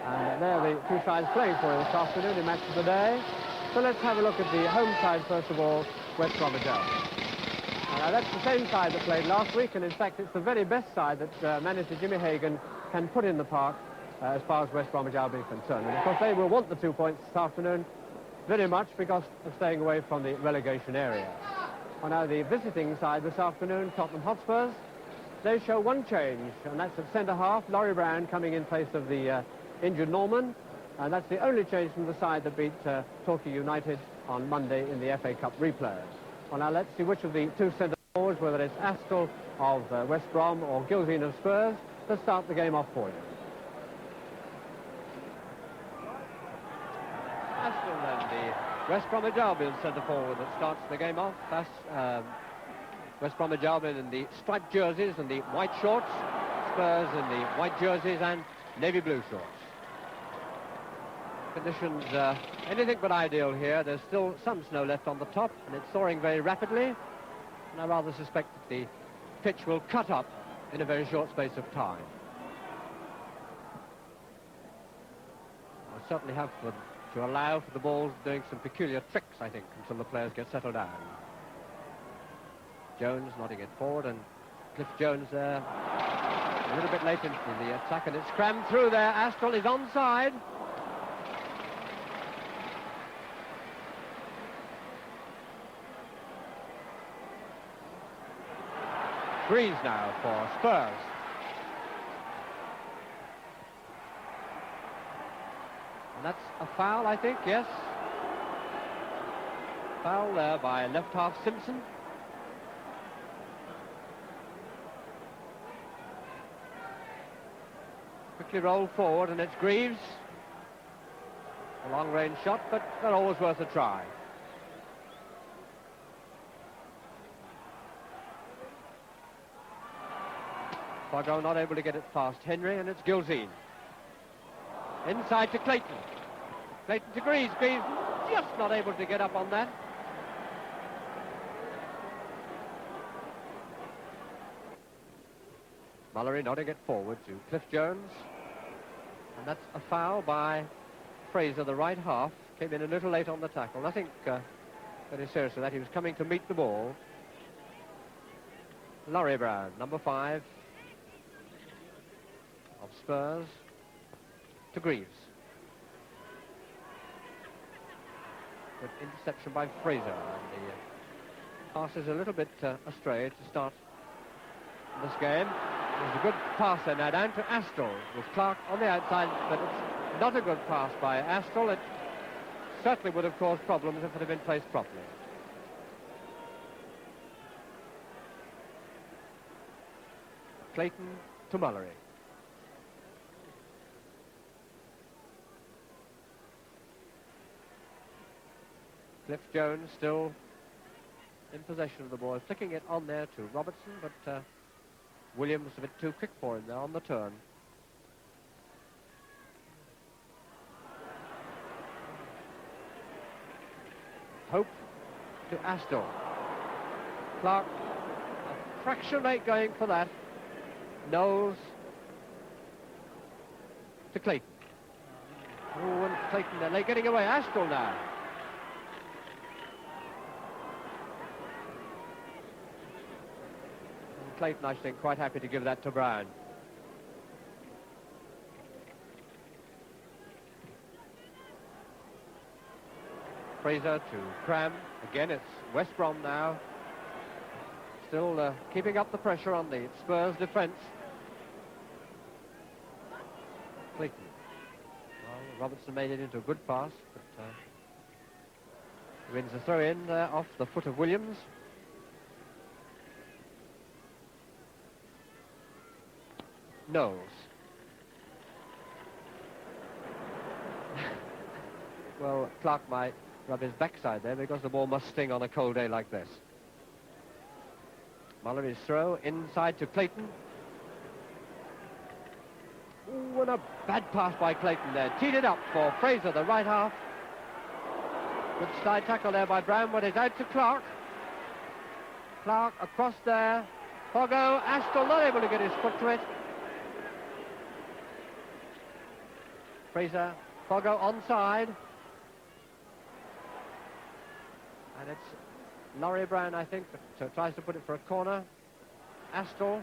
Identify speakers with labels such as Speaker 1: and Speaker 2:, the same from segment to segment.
Speaker 1: And they're the two sides playing for it this afternoon in match of the day. So let's have a look at the home side first of all, West Bromwich Albion. Now that's the same side that played last week, and in fact it's the very best side that manager Jimmy Hagan can put in the park as far as West Bromwich Albion is concerned. And of course they will want the 2 points this afternoon very much because of staying away from the relegation area. Well, now the visiting side this afternoon, Tottenham Hotspurs, they show one change, and that's at centre-half, Laurie Brown coming in place of the injured Norman, and that's the only change from the side that beat Torquay United on Monday in the FA Cup replay. Well, now let's see which of the two centre-forwards, whether it's Astill of West Brom or Gilzean of Spurs, to start the game off for you. Astill then, the West Bromwich Albion centre-forward that starts the game off. That's West Bromwich Albion in the striped jerseys and the white shorts, Spurs in the white jerseys and navy blue shorts. Conditions anything but ideal here. There's still some snow left on the top, and it's thawing very rapidly, and I rather suspect that the pitch will cut up in a very short space of time. I'll certainly have to allow for the balls doing some peculiar tricks, I think, until the players get settled down. Jones nodding it forward, and Cliff Jones there a little bit late into the attack, and it's crammed through there. Astill is onside. Greaves now for Spurs. And that's a foul, I think, yes. Foul there by left half Simpson. Quickly rolled forward, and it's Greaves. A long-range shot, but they're always worth a try. Fargo not able to get it past Henry, and it's Gilzean. Inside to Clayton. Clayton to Greaves. Greaves just not able to get up on that. Mullery nodding it forward to Cliff Jones. And that's a foul by Fraser, the right half. Came in a little late on the tackle. Nothing very serious with that. He was coming to meet the ball. Laurie Brown, number 5 of Spurs, to Greaves. Good interception by Fraser. And the pass is a little bit astray to start this game. There's a good pass there now down to Astill with Clark on the outside, but it's not a good pass by Astill. It certainly would have caused problems if it had been placed properly. Clayton to Mullery. Cliff Jones still in possession of the ball, flicking it on there to Robertson, but Williams a bit too quick for him there on the turn. Hope to Astill. Clark, a fraction late going for that. Knowles to Clayton. Oh, and Clayton there, they're getting away. Astill now. And Clayton, I think, quite happy to give that to Brown. Fraser to Cram. Again, it's West Brom now. Still keeping up the pressure on the Spurs defence. Clayton. Well, Robertson made it into a good pass, but wins a throw-in off the foot of Williams. Knowles. Well, Clark might rub his backside there because the ball must sting on a cold day like this. Mullery's throw inside to Clayton. Ooh, and a bad pass by Clayton there. Teed it up for Fraser, the right half. Good side tackle there by Brown, but it's out to Clark. Clark across there. Fogo, Astill not able to get his foot to it. Fraser, Foggo onside. And it's Laurie Brown, I think, that tries to put it for a corner. Astle.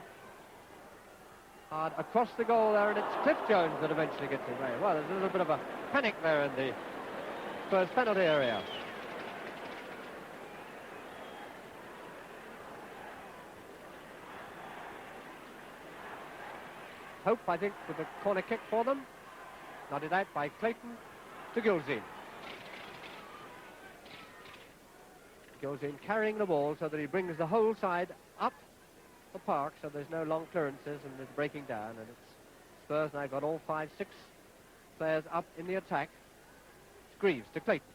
Speaker 1: Hard across the goal there, and it's Cliff Jones that eventually gets away. Well, there's a little bit of a panic there in the Spurs penalty area. Hope, I think, with a corner kick for them. Nodded out by Clayton to Gilzean. Gilzean carrying the ball so that he brings the whole side up the park, so there's no long clearances and there's breaking down, and it's Spurs now got all 5-6 players up in the attack. It's Greaves to Clayton.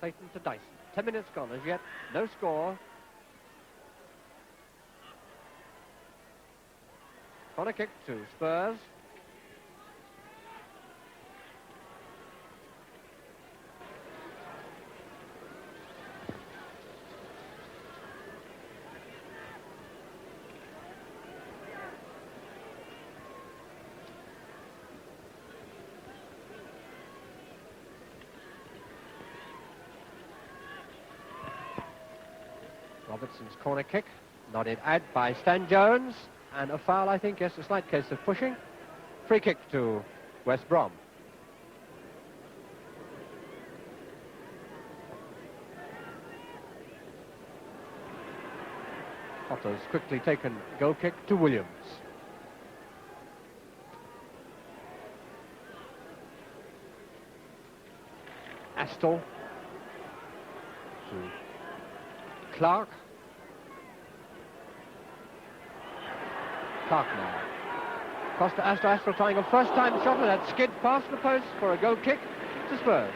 Speaker 1: Clayton to Dyson. 10 minutes gone as yet, no score. Corner kick to Spurs. Robertson's corner kick, nodded out by Stan Jones, and a foul, I think, yes, a slight case of pushing. Free kick to West Brom. Potter's quickly taken goal kick to Williams. Astle to Clark. Clark now. Costa Astle trying a first-time shot, and that skid past the post for a goal kick to Spurs.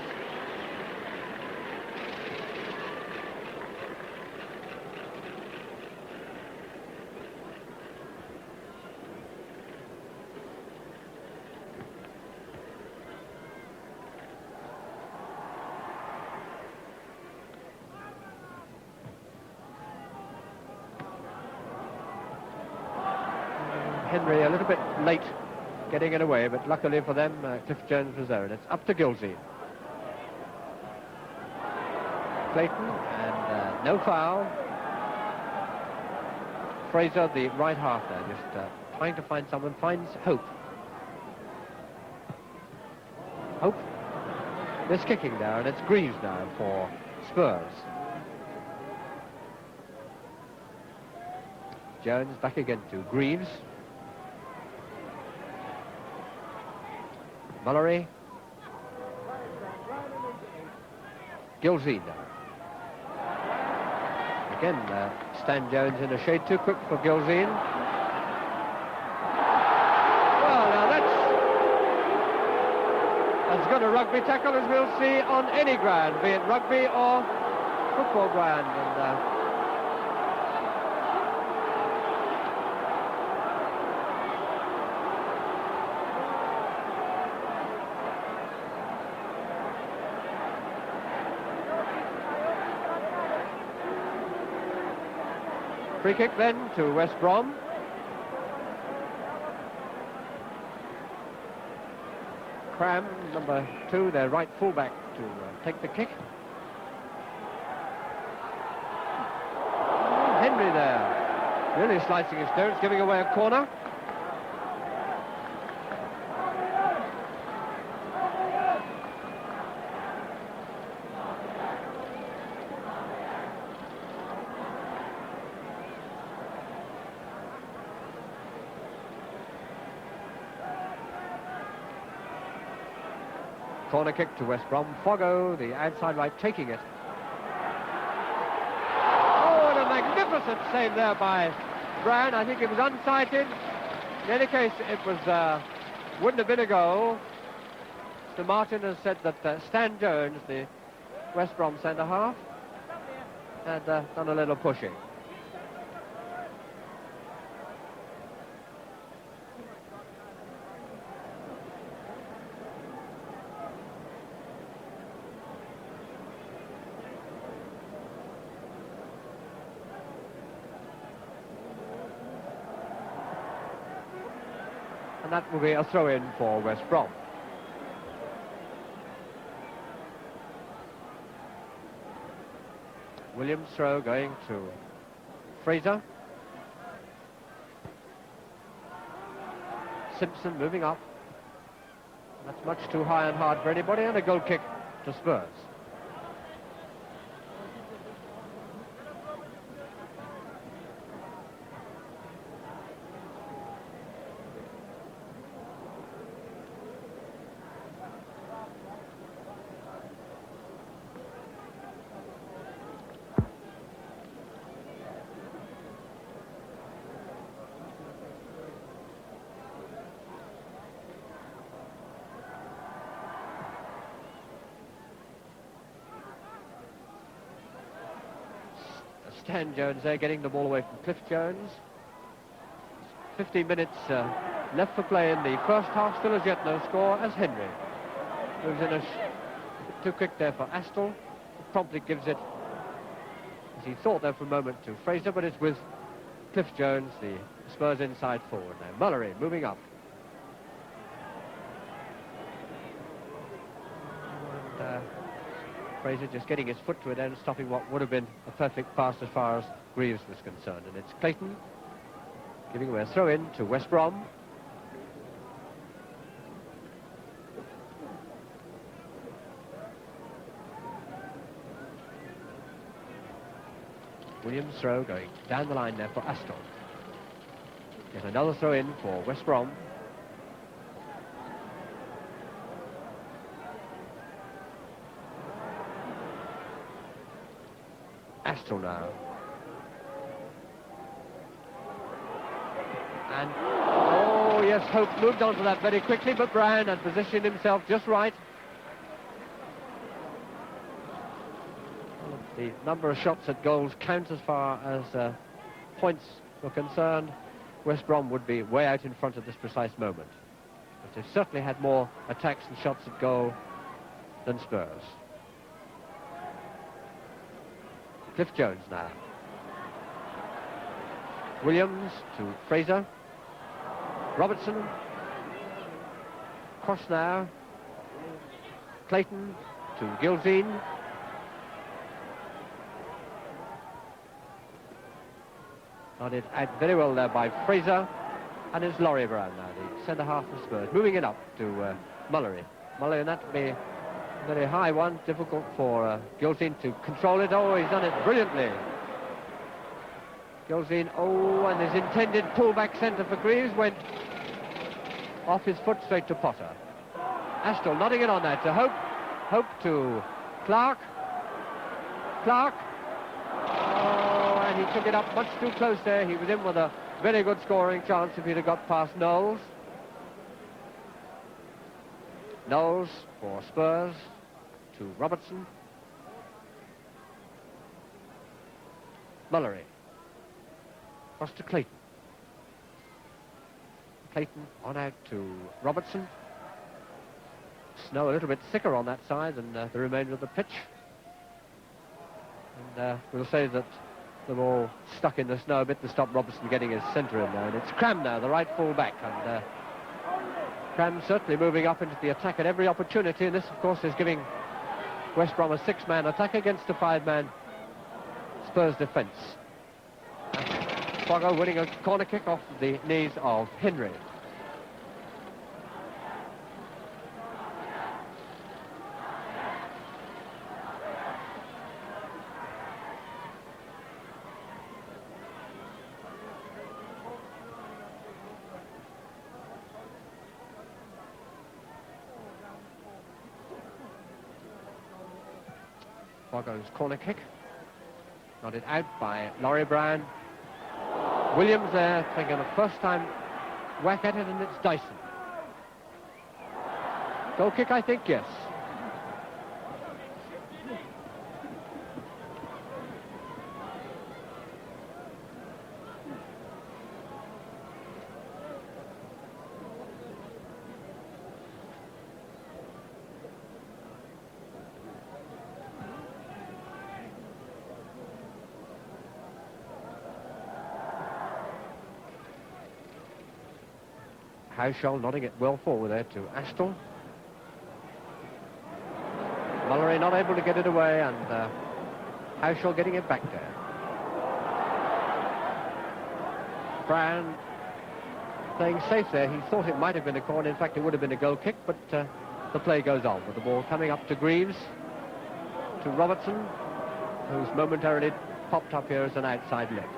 Speaker 1: Henry a little bit late getting it away, but luckily for them, Cliff Jones was there, and it's up to Gilzean. Clayton, and no foul. Fraser, the right half there, just trying to find someone, finds Hope. Hope is kicking now, and it's Greaves now for Spurs. Jones back again to Greaves. Mullery. Gilzean now. Again, Stan Jones in a shade too quick for Gilzean. Well, now that's good a rugby tackle, as we'll see on any ground, be it rugby or football ground. And free kick then to West Brom. Cram, number 2, their right fullback, to take the kick. Henry there, really slicing his nose, giving away a corner. Corner kick to West Brom. Foggo, the outside right, taking it. Oh, and a magnificent save there by Brown. I think it was unsighted. In any case, it was wouldn't have been a goal. Mr. Martin has said that Stan Jones, the West Brom centre-half, had done a little pushing. And that will be a throw-in for West Brom. Williams' throw going to Fraser. Simpson moving up. That's much too high and hard for anybody, and a goal kick to Spurs. Stan Jones there getting the ball away from Cliff Jones. 15 minutes left for play in the first half, still as yet no score, as Henry moves in a bit too quick there for Astle. Promptly gives it, as he thought there for a moment, to Fraser, but it's with Cliff Jones, the Spurs inside forward now. Mullery moving up. Fraser just getting his foot to it and stopping what would have been a perfect pass as far as Greaves was concerned. And it's Clayton giving away a throw-in to West Brom. Williams' throw going down the line there for Aston. Yet another throw-in for West Brom. Astle now. And, oh yes, Hope moved on to that very quickly, but Bryan had positioned himself just right. The number of shots at goals count as far as points were concerned. West Brom would be way out in front at this precise moment. But they've certainly had more attacks and shots at goal than Spurs. Cliff Jones now. Williams to Fraser. Robertson. Cross now. Clayton to Gilzine. Nodded out very well there by Fraser. And it's Laurie Brown now, the centre half of Spurs. Moving it up to Mullery. Mullery, and that will be very high one, difficult for Gilzine to control it. Oh, he's done it brilliantly. Gilzine, oh, and his intended pullback centre for Greaves went off his foot straight to Potter. Astle nodding it on that to Hope. Hope to Clark. Clark. Oh, and he took it up much too close there. He was in with a very good scoring chance if he'd have got past Knowles. Knowles for Spurs to Robertson. Mullery. Cross to Clayton. Clayton on out to Robertson. Snow a little bit thicker on that side than the remainder of the pitch. And we'll say that the ball stuck in the snow a bit to stop Robertson getting his centre in there. And it's Cram now, the right full back. And Cram certainly moving up into the attack at every opportunity, and this of course is giving West Brom a 6-man attack against a 5-man Spurs defence. Foggo winning a corner kick off the knees of Henry. Foggo's corner kick. Nodded out by Laurie Brown. Williams there taking a first time whack at it, and it's Dyson. Goal kick, I think, yes. Houshall nodding it well forward there to Astle. Mullery not able to get it away, and Houshall getting it back there. Brand playing safe there. He thought it might have been a corner. In fact, it would have been a goal kick, but the play goes on with the ball coming up to Greaves, to Robertson, who's momentarily popped up here as an outside left.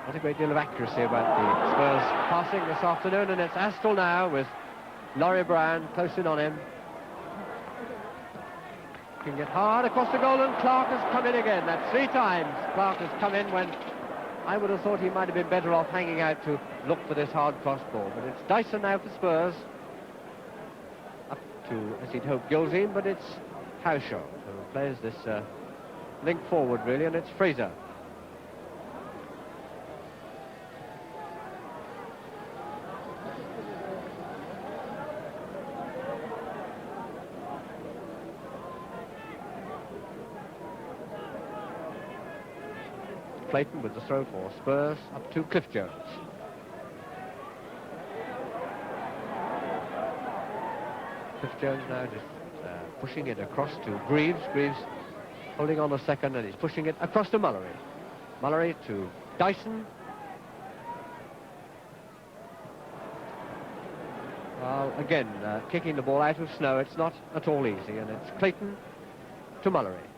Speaker 1: Not a great deal of accuracy about the Spurs passing this afternoon, and it's Astle now with Laurie Brown close in on him. Can get hard across the goal, and Clark has come in again. That's 3 times Clark has come in when I would have thought he might have been better off hanging out to look for this hard cross ball. But it's Dyson now for Spurs. Up to, as he'd hoped, Gilzean, but it's Houshall who plays this link forward, really, and it's Fraser. Clayton with the throw for Spurs, up to Cliff Jones. Cliff Jones now just pushing it across to Greaves. Greaves holding on a second, and he's pushing it across to Mullery. Mullery to Dyson. Well, again, kicking the ball out of snow, it's not at all easy, and it's Clayton to Mullery.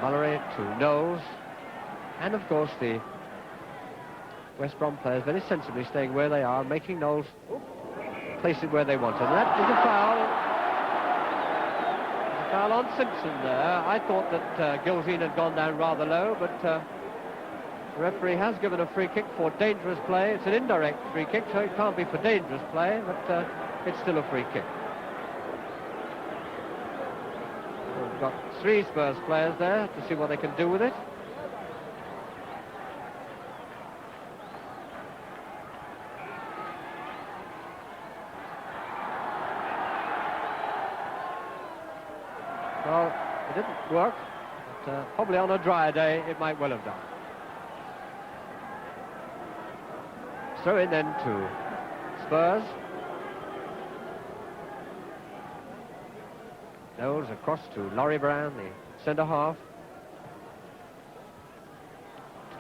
Speaker 1: Mullery to Knowles, and of course the West Brom players very sensibly staying where they are, making Knowles place it where they want it. And that is a foul. A foul on Simpson there. I thought that Gilzean had gone down rather low, but the referee has given a free kick for dangerous play. It's an indirect free kick, so it can't be for dangerous play, but it's still a free kick. We've got 3 Spurs players there to see what they can do with it. Well, it didn't work, but probably on a drier day it might well have done. Throw in then to Spurs. Knowles across to Laurie Brown, the centre-half.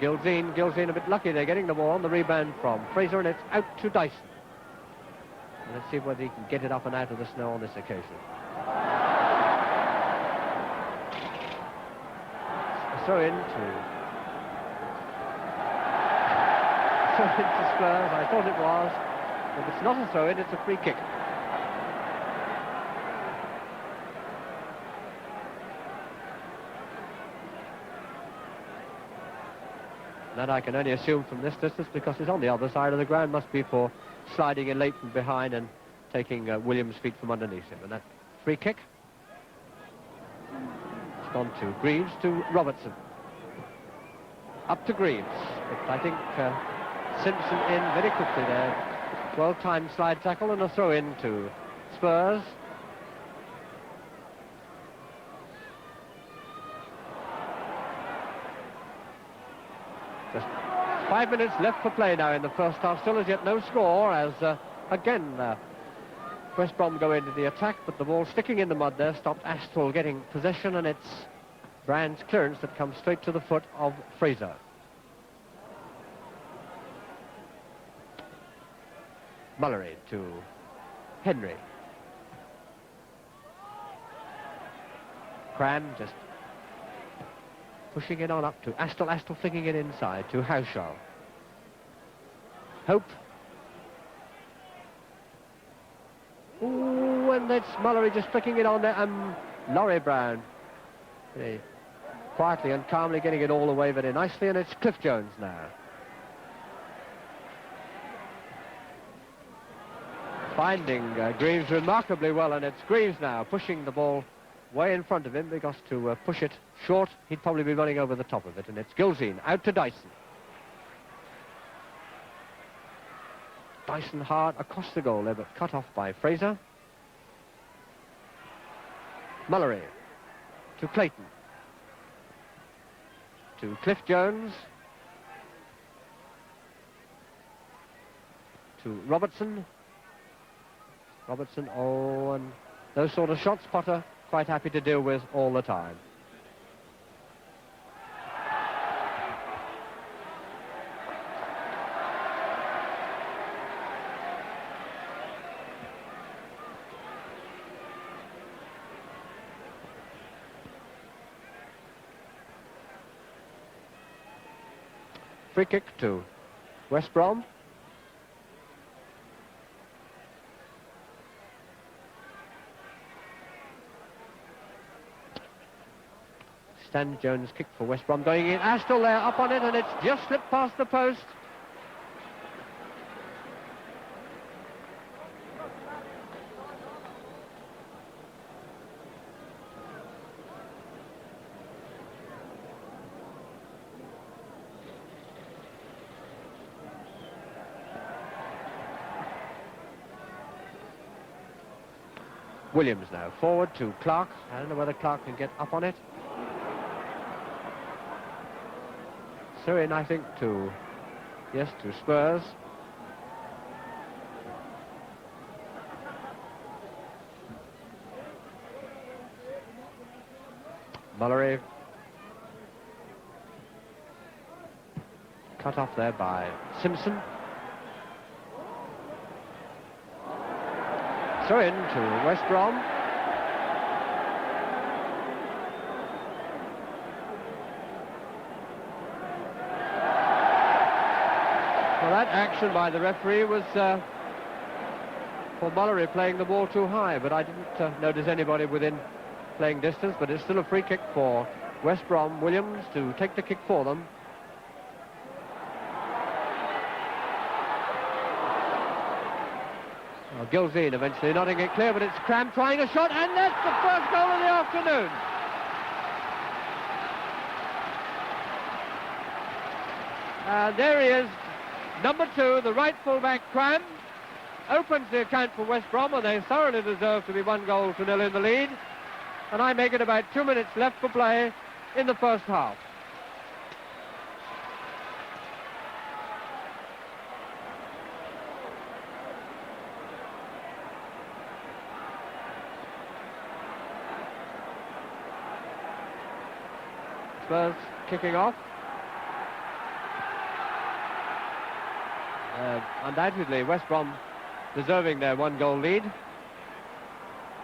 Speaker 1: Gilzean. Gilzean a bit lucky. They're getting the ball on the rebound from Fraser, and it's out to Dyson. And let's see whether he can get it up and out of the snow on this occasion. A throw in to Spurs. I thought it was. If it's not a throw in, it's a free kick. That I can only assume from this distance, because it's on the other side of the ground, must be for sliding in late from behind and taking Williams' feet from underneath him. And that free kick, it's gone to Greaves, to Robertson. Up to Greaves. But I think Simpson in very quickly there. Well-timed slide tackle and a throw-in to Spurs. Just 5 minutes left for play now in the first half. Still as yet no score, as again West Brom go into the attack, but the ball sticking in the mud there stopped Astle getting possession, and it's Brand's clearance that comes straight to the foot of Fraser. Mullery to Henry. Cram just pushing it on up to Astle. Astle flicking it inside to Houshall. Hope. Ooh, and that's Mullery just flicking it on there. Laurie Brown very quietly and calmly getting it all away very nicely, and it's Cliff Jones now. Finding Greaves remarkably well, and it's Greaves now pushing the ball way in front of him, because to push it short, he'd probably be running over the top of it, and it's Gilzean out to Dyson. Dyson hard across the goal there, but cut off by Fraser. Mullery to Clayton. to Cliff Jones. To Robertson. Robertson, oh, and those sort of shots Potter quite happy to deal with all the time. Free kick to West Brom. Stan Jones kick for West Brom going in. Astle there up on it, and it's just slipped past the post. Williams now forward to Clark. I don't know whether Clark can get up on it. So in, I think, to Spurs. Mullery. Cut off there by Simpson. So in to West Brom. Well, that action by the referee was for Mullery playing the ball too high, but I didn't notice anybody within playing distance, but it's still a free kick for West Brom. Williams to take the kick for them. Gilzine eventually nodding it clear, but it's Cram trying a shot, and that's the first goal of the afternoon. There he is, number 2, the right full-back Cram, opens the account for West Brom, and they thoroughly deserve to be 1-0 in the lead. And I make it about 2 minutes left for play in the first half. Spurs kicking off. Undoubtedly, West Brom deserving their 1-goal lead.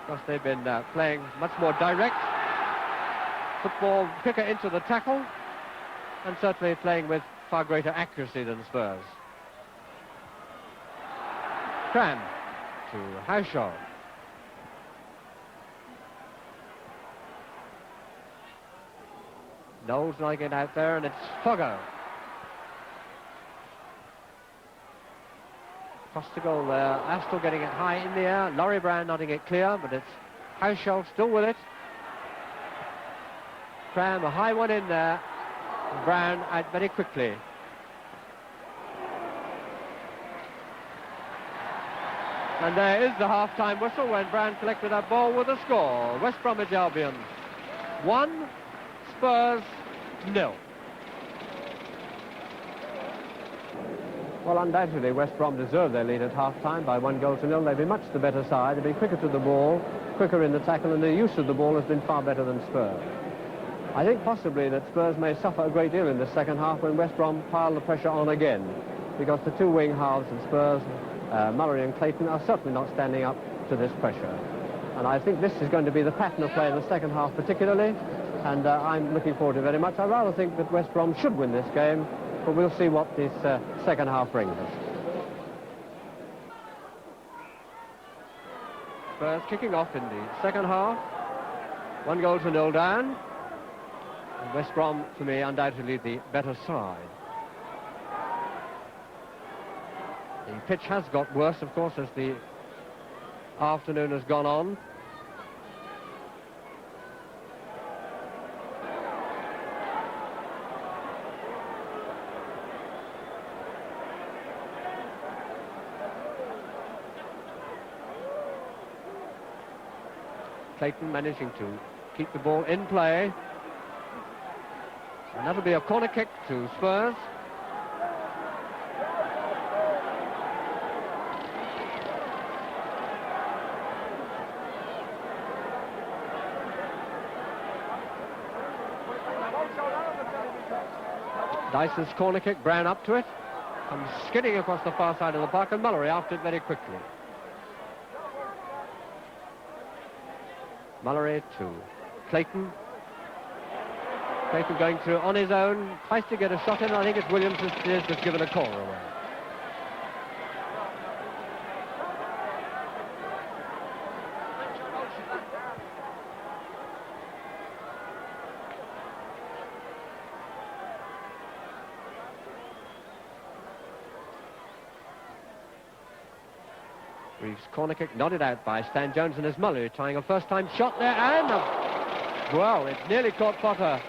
Speaker 1: Because they've been playing much more direct football, quicker into the tackle, and certainly playing with far greater accuracy than Spurs. Cram to Haushaw. Knowles not getting out there, and it's Foggo. Across the goal there, Astle getting it high in the air, Laurie Brown nodding it clear, but it's Haushaw still with it. Cram, a high one in there, Brown out very quickly. And there is the half-time whistle when Brown collected that ball with a score. West Bromwich Albion 1, Spurs 0. Well, undoubtedly, West Brom deserved their lead at half-time by 1-0. They've been much the better side. They've been quicker to the ball, quicker in the tackle, and their use of the ball has been far better than Spurs. I think possibly that Spurs may suffer a great deal in the second half when West Brom pile the pressure on again, because the two wing halves of Spurs, Mullery and Clayton, are certainly not standing up to this pressure. And I think this is going to be the pattern of play in the second half particularly, and I'm looking forward to it very much. I rather think that West Brom should win this game, but we'll see what this second half brings us. Spurs kicking off in the second half. 1-0 down. And West Brom, for me, undoubtedly the better side. The pitch has got worse, of course, as the afternoon has gone on. Clayton managing to keep the ball in play. And that'll be a corner kick to Spurs. Dyson's corner kick, Brown up to it. Comes skidding across the far side of the park, and Mullery after it very quickly. Mullery to Clayton. Clayton going through on his own, tries to get a shot in. I think it's Williams who's just given a corner away. Reeves' corner kick nodded out by Stan Jones, and his Mullery trying a first-time shot there, and well, it nearly caught Potter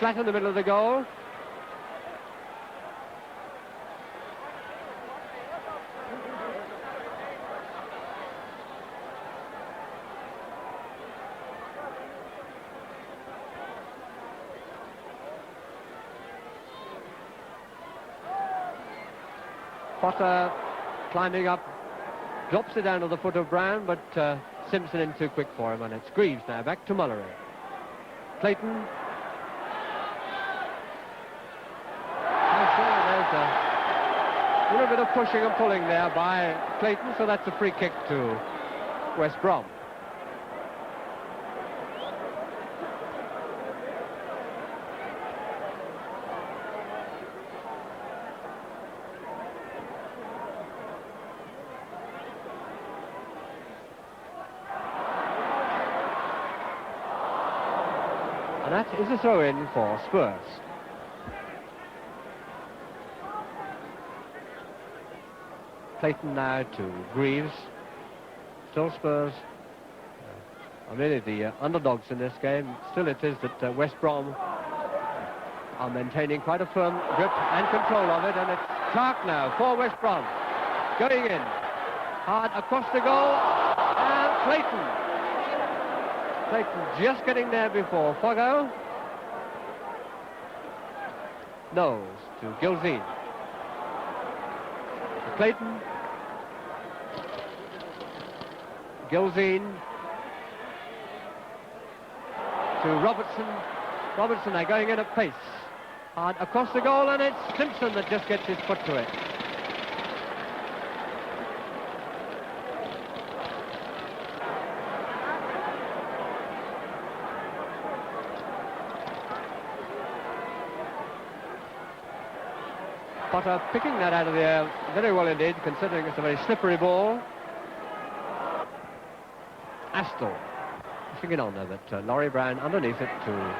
Speaker 1: flat in the middle of the goal. Potter climbing up, drops it down to the foot of Brown, but Simpson in too quick for him, and it's Greaves now, back to Mullery. Clayton. There's a little bit of pushing and pulling there by Clayton, so that's a free kick to West Brom. And that is a throw-in for Spurs. Clayton now to Greaves. Still Spurs are really the underdogs in this game. Still it is that West Brom are maintaining quite a firm grip and control of it, and it's Clark now for West Brom. Going in. Hard across the goal, and Clayton. Clayton just getting there before Foggo. Knowles to Gilzine. To Clayton. Gilzine. To Robertson. Robertson now going in at pace. Hard across the goal, and it's Simpson that just gets his foot to it. Potter picking that out of the air very well indeed, considering it's a very slippery ball. Astle pushing it on there, but Laurie Brown underneath it to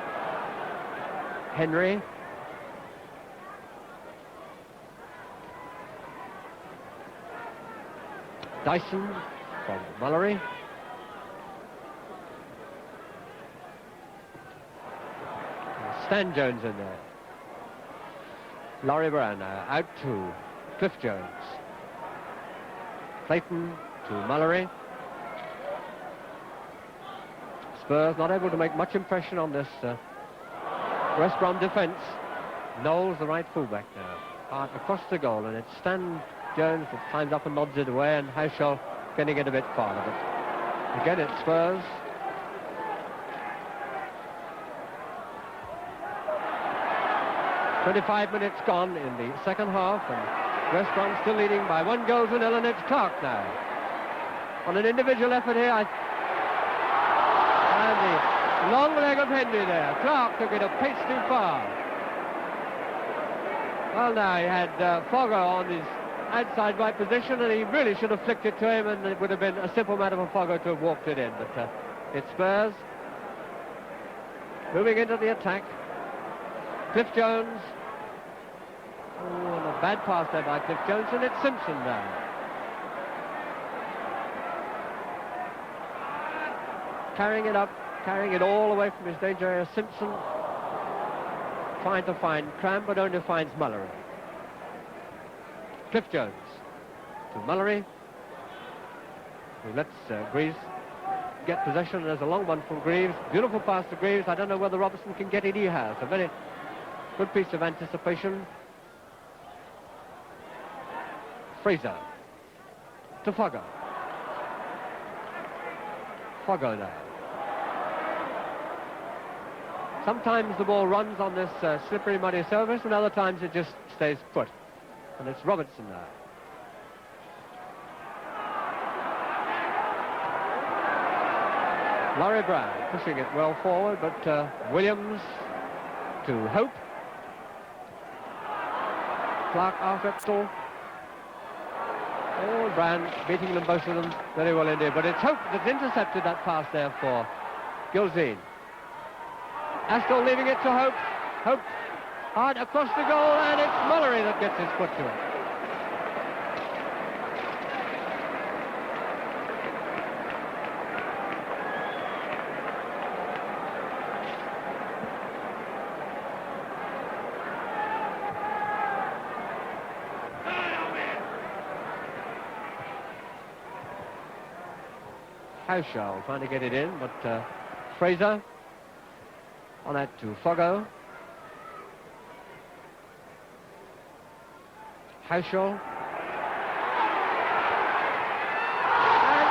Speaker 1: Henry. Dyson from Mullery. Stan Jones in there. Laurie Brown now out to Cliff Jones. Clayton to Mullery. Spurs not able to make much impression on this West Brom defence. Knowles, the right fullback now. Hard across the goal, and it's Stan Jones that climbs up and nods it away, and Hauschel getting it a bit farther. But again, it's Spurs. "25 minutes gone in the second half, and West Brom still leading by 1-0, and it's Clark now. On an individual effort here, and the long leg of Henry there. Clark took it a pace too far. Well, now he had Foggo on his outside right position, and he really should have flicked it to him, and it would have been a simple matter for Foggo to have walked it in. But it's Spurs moving into the attack. Cliff Jones. Oh, and a bad pass there by Cliff Jones, and it's Simpson now. Carrying it up, carrying it all away from his danger area. Simpson trying to find Cram, but only finds Mullery. Cliff Jones to Mullery, who lets Greaves get possession. There's a long one from Greaves. Beautiful pass to Greaves. I don't know whether Robertson can get it. He has. A very good piece of anticipation. Fraser to Foggo. Foggo now. Sometimes the ball runs on this slippery, muddy surface, and other times it just stays put. And it's Robertson now. Laurie Brown pushing it well forward, but Williams to Hope. Clark after it. Oh, Brown beating them, both of them, very well indeed. But it's Hope that's intercepted that pass there for Gilzean. Astle leaving it to Hope. Hope hard across the goal, and it's Mullery that gets his foot to it. Haushaw trying to get it in, but Fraser on that to Foggo. Haushaw. And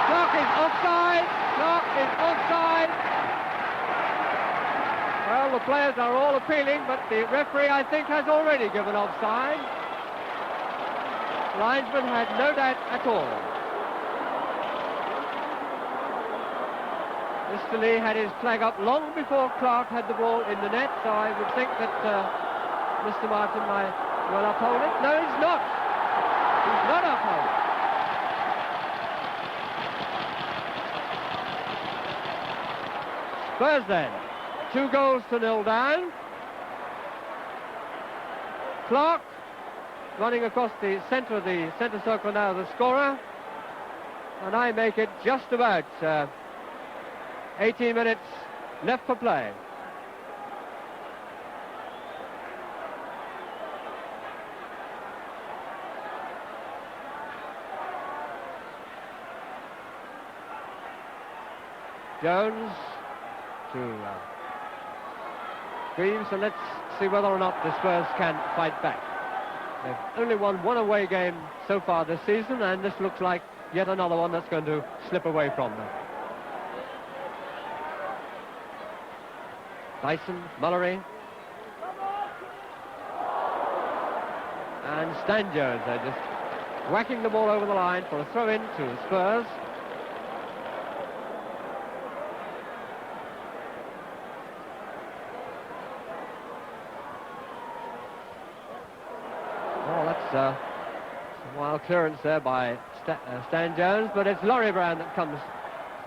Speaker 1: Clark is offside! Clark is offside! Well, the players are all appealing, but the referee, I think, has already given offside. Linesman had no doubt at all. Mr. Lee had his flag up long before Clark had the ball in the net, so I would think that Mr. Martin might well uphold it. No, he's not. He's not upholding. Spurs then. 2-0 down. Clark running across the centre circle now, the scorer. And I make it just about 18 minutes left for play. Jones to Greaves, and let's see whether or not the Spurs can fight back. They've only won one away game so far this season, and this looks like yet another one that's going to slip away from them. Dyson, Mullery, and Stan Jones. They're just whacking the ball over the line for a throw-in to Spurs. Oh, that's a wild clearance there by Stan Jones, but it's Laurie Brown that comes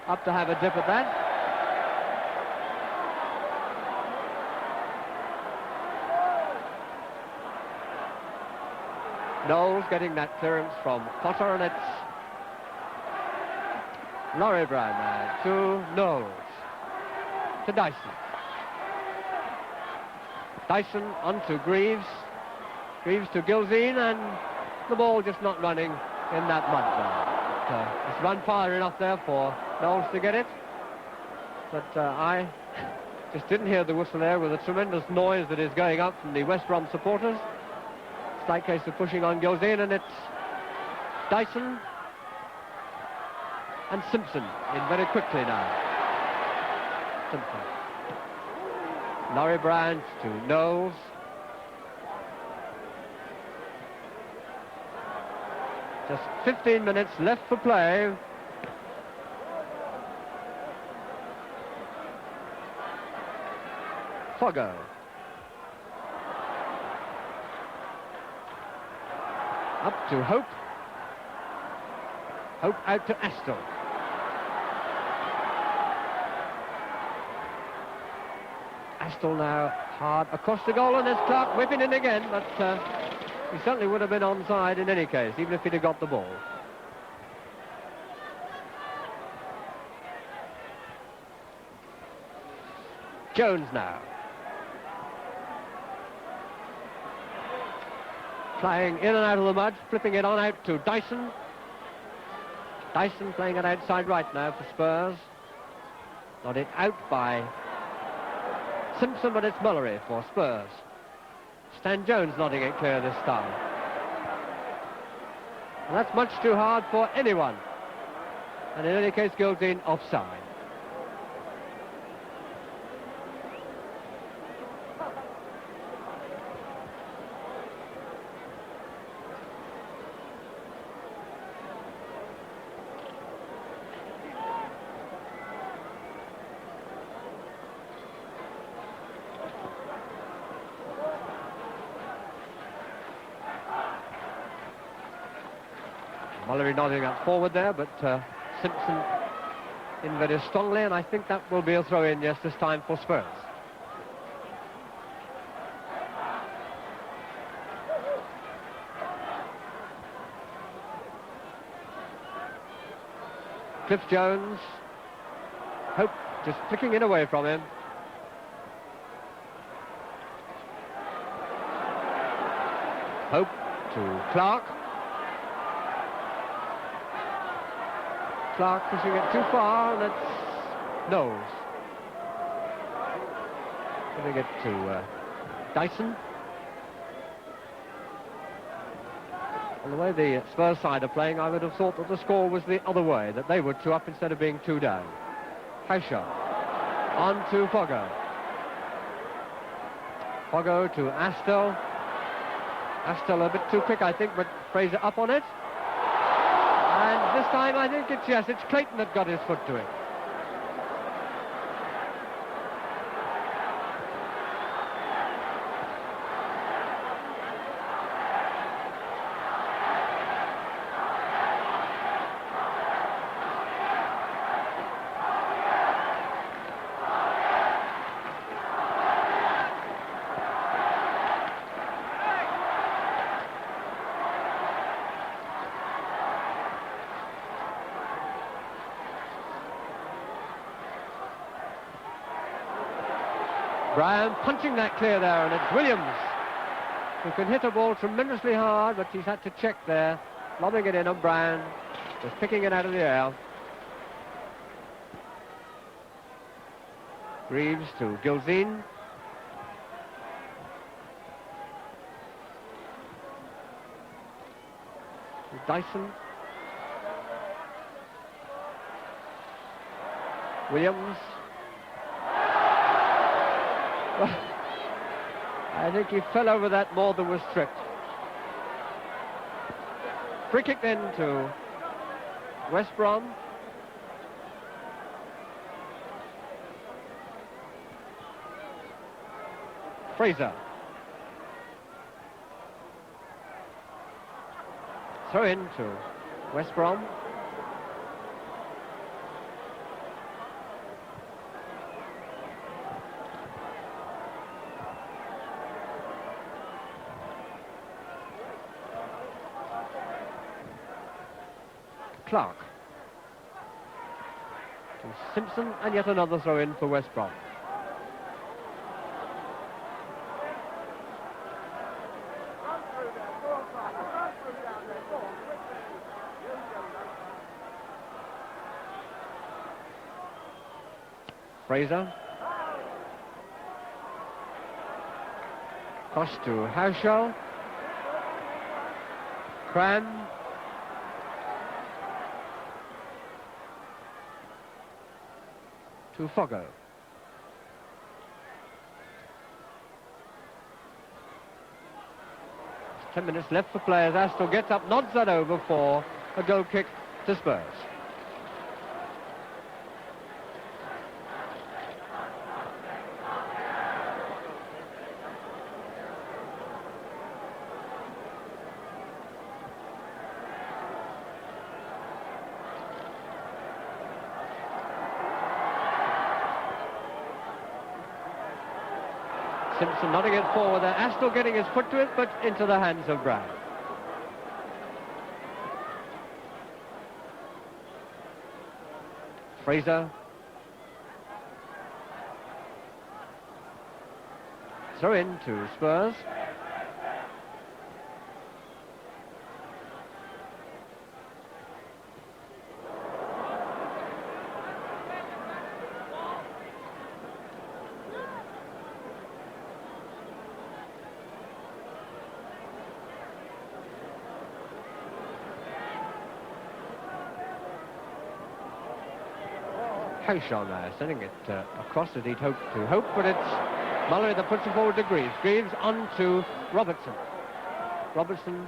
Speaker 1: up to have a dip at that. Knowles getting that clearance from Potter, and it's Laurie Brown now to Knowles, to Dyson. Dyson on to Greaves. Greaves to Gilzean, and the ball just not running in that mud now. It's run far enough there for Knowles to get it. But I just didn't hear the whistle there with a tremendous noise that is going up from the West Brom supporters. Slight case of pushing on Gilzean, and it's Dyson and Simpson in very quickly now. Simpson. Laurie Brown to Knowles. Just 15 minutes left for play. Foggo. Up to Hope. Hope out to Astle. Astle now hard across the goal, and there's Clark whipping in again, but he certainly would have been onside in any case, even if he'd have got the ball. Jones now. Flying in and out of the mud, flipping it on out to Dyson. Dyson playing it outside right now for Spurs. Nodded out by Simpson, but it's Mullery for Spurs. Stan Jones nodding it clear this time. And that's much too hard for anyone. And in any case, Gildeen offside. Mullery nodding up forward there, but Simpson in very strongly, and I think that will be a throw-in, yes, this time for Spurs. Cliff Jones, Hope just flicking it away from him. Hope to Clark. Clark pushing it too far, and that's Knowles. Giving it to Dyson. On the way the Spurs side are playing, I would have thought that the score was the other way, that they were 2 up instead of being 2 down. Hauscher on to Foggo. Foggo to Astle. Astle a bit too quick, I think, but Fraser up on it. And this time I think it's Clayton that got his foot to it. Brom punching that clear there, and it's Williams who can hit a ball tremendously hard, but he's had to check there, lobbing it in on Brom, just picking it out of the air. Greaves to Gildeen. Dyson. Williams. I think he fell over that more than was tripped. Free kick then to West Brom. Fraser. Throw in to West Brom. Clark to Simpson, and yet another throw-in for West Brom. Fraser. Cross to Hauscher. Cram. To Foggo. There's 10 minutes left for players. Astle gets up, nods that over for a goal kick to Spurs. Simpson nodding it forward there. Astle getting his foot to it, but into the hands of Brown. Fraser. Throw in to Spurs. Howshall now, sending it across as he'd hoped to hope, but it's Mallory that puts it forward to Greaves. Greaves on to Robertson. Robertson.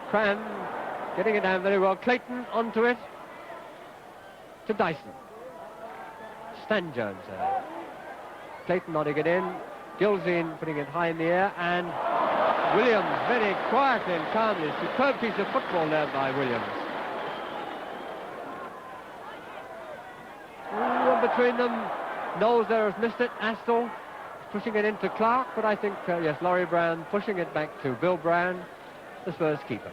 Speaker 1: Cran getting it down very well. Clayton onto it. To Dyson. Stan Jones there. Clayton nodding it in. Gilzine putting it high in the air, and Williams very quietly and calmly. Superb piece of football there by Williams. Ooh, between them, Knowles there has missed it. Astle pushing it into Clark, but I think, yes, Laurie Brown pushing it back to Bill Brown, the Spurs keeper.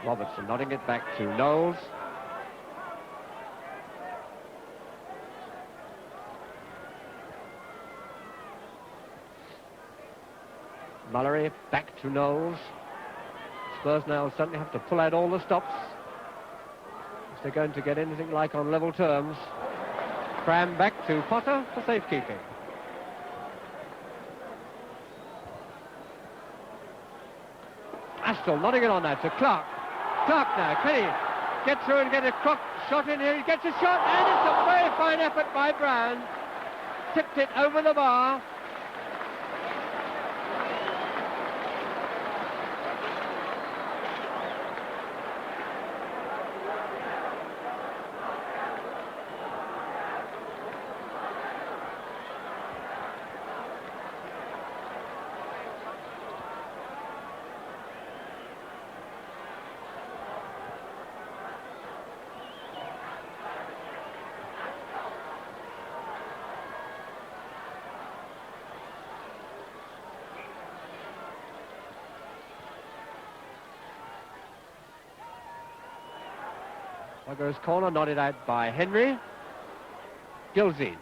Speaker 1: Robertson nodding it back to Knowles. Mallory back to Knowles. Spurs now certainly have to pull out all the stops if they're going to get anything like on level terms. Cram back to Potter for safekeeping. Astle nodding it on now to Clark. Clark now, can he get through and get a shot in here? He gets a shot, and it's a very fine effort by Brown. Tipped it over the bar. Goes corner, nodded out by Henry. Gilzine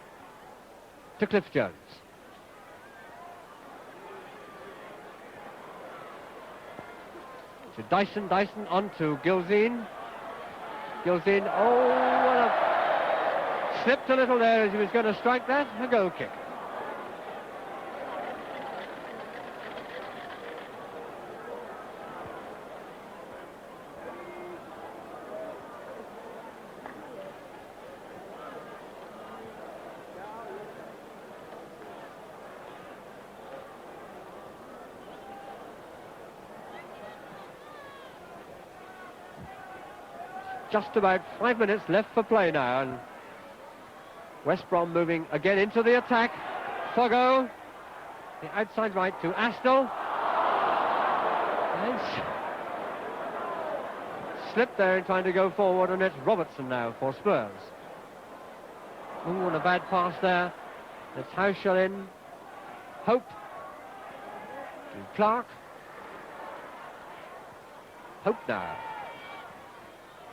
Speaker 1: to Cliff Jones. To Dyson. Dyson on to Gilzine. Gilzine, oh, what a... Slipped a little there as he was going to strike that. A goal kick. Just about 5 minutes left for play now, and West Brom moving again into the attack. Foggo, the outside right to Astle. And slipped there in trying to go forward, and it's Robertson now for Spurs. Ooh, and a bad pass there. It's Howshall in. Hope to Clark. Hope now.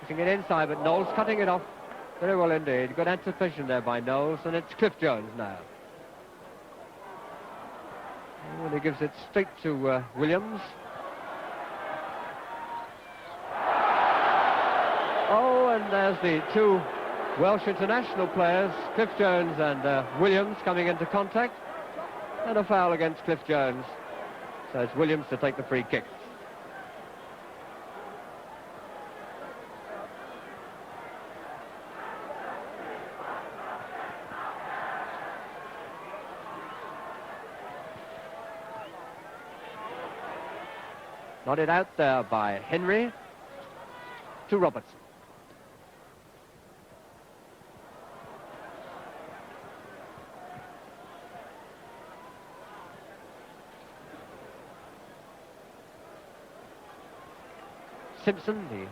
Speaker 1: Pushing it inside, but Knowles cutting it off very well indeed. Good anticipation there by Knowles, and it's Cliff Jones now. And he gives it straight to Williams. Oh, and there's the two Welsh international players, Cliff Jones and Williams, coming into contact. And a foul against Cliff Jones. So it's Williams to take the free kick. Nodded out there by Henry to Robertson. Simpson, the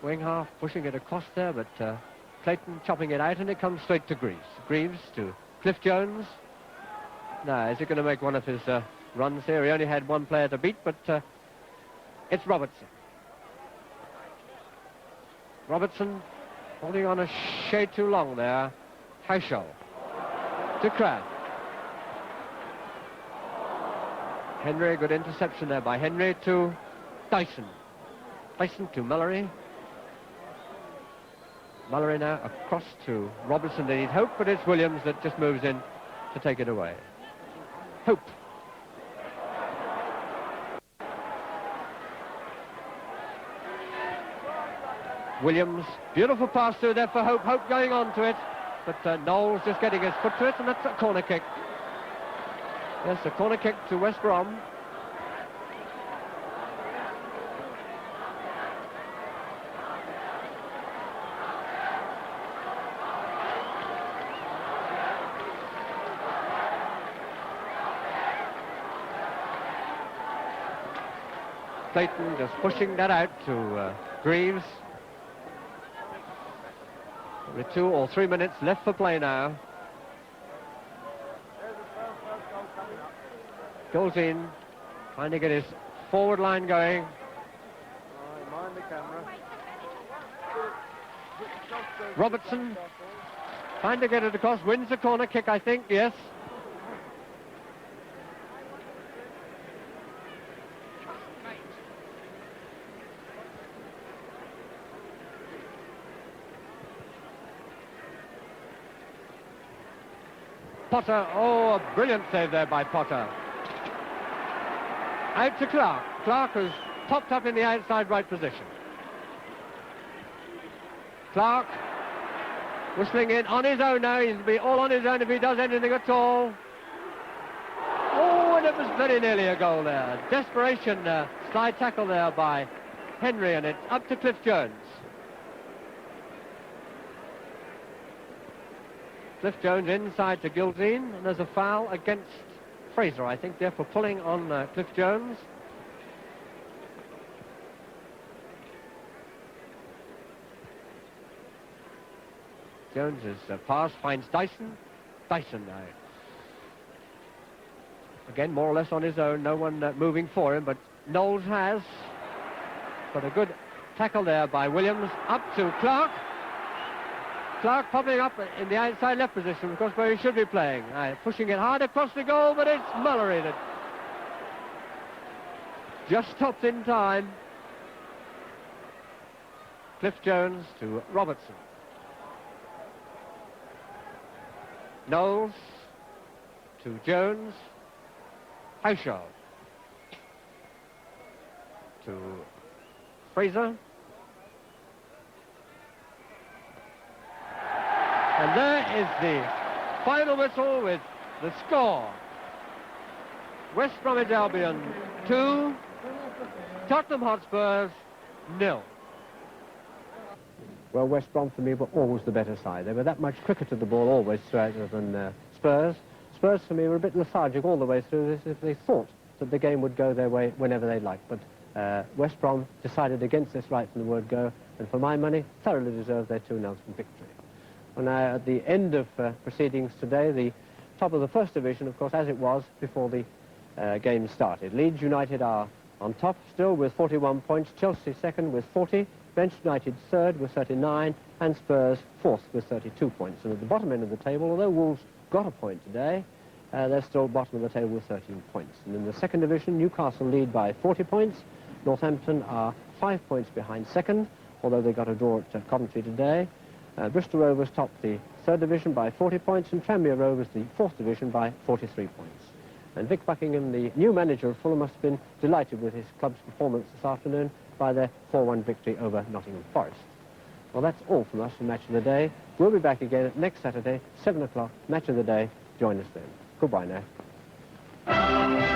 Speaker 1: wing half, pushing it across there, but Clayton chopping it out, and it comes straight to Greaves. Greaves to Cliff Jones. Now, is he going to make one of his runs here? He only had one player to beat, but it's Robertson. Robertson holding on a shade too long there. Howshall to Cran. Henry, good interception there by Henry to Dyson. Dyson to Mallory. Mallory now across to Robertson. They need hope, but it's Williams that just moves in to take it away. Hope. Williams, beautiful pass through there for Hope. Hope going on to it, but Knowles just getting his foot to it, and that's a corner kick. Yes, a corner kick to West Brom. Clayton just pushing that out to Greaves. With 2 or 3 minutes left for play now. Goes in, trying to get his forward line going.
Speaker 2: Mind the camera.
Speaker 1: Robertson trying to get it across, wins the corner kick, I think, yes. Potter, oh, a brilliant save there by Potter. Out to Clark. Clark has popped up in the outside right position. Clark whistling in on his own now. He'll be all on his own if he does anything at all. Oh, and it was very nearly a goal there. Desperation, slide tackle there by Henry, and it's up to Cliff Jones. Cliff Jones inside to Gildine, and there's a foul against Fraser, I think, there for pulling on Cliff Jones. Jones's pass finds Dyson. Dyson now. Again, more or less on his own, no one moving for him, but Knowles has. But a good tackle there by Williams, up to Clark. Clark popping up in the outside left position, of course, where he should be playing. Pushing it hard across the goal, but it's Mullery that just stopped in time. Cliff Jones to Robertson. Knowles to Jones. Haushaw to Fraser. And there is the final whistle with the score. West Bromwich Albion 2, Tottenham Hotspurs 0. Well, West Brom for me were always the better side. They were that much quicker to the ball always rather than Spurs. Spurs for me were a bit lethargic all the way through this if they thought that the game would go their way whenever they liked. But West Brom decided against this right from the word go, and for my money, thoroughly deserved their 2-0 victory. Well, now, at the end of proceedings today, the top of the First Division, of course, as it was before the game started. Leeds United are on top still with 41 points, Chelsea second with 40, Manchester United third with 39, and Spurs fourth with 32 points. And at the bottom end of the table, although Wolves got a point today, they're still bottom of the table with 13 points. And in the second division, Newcastle lead by 40 points. Northampton are 5 points behind second, although they got a draw at Coventry today. Bristol Rovers top the third division by 40 points, and Tranmere Rovers the fourth division by 43 points. And Vic Buckingham, the new manager of Fulham, must have been delighted with his club's performance this afternoon by their 4-1 victory over Nottingham Forest. Well, that's all from us for Match of the Day. We'll be back again next Saturday, 7 o'clock, Match of the Day. Join us then. Goodbye now.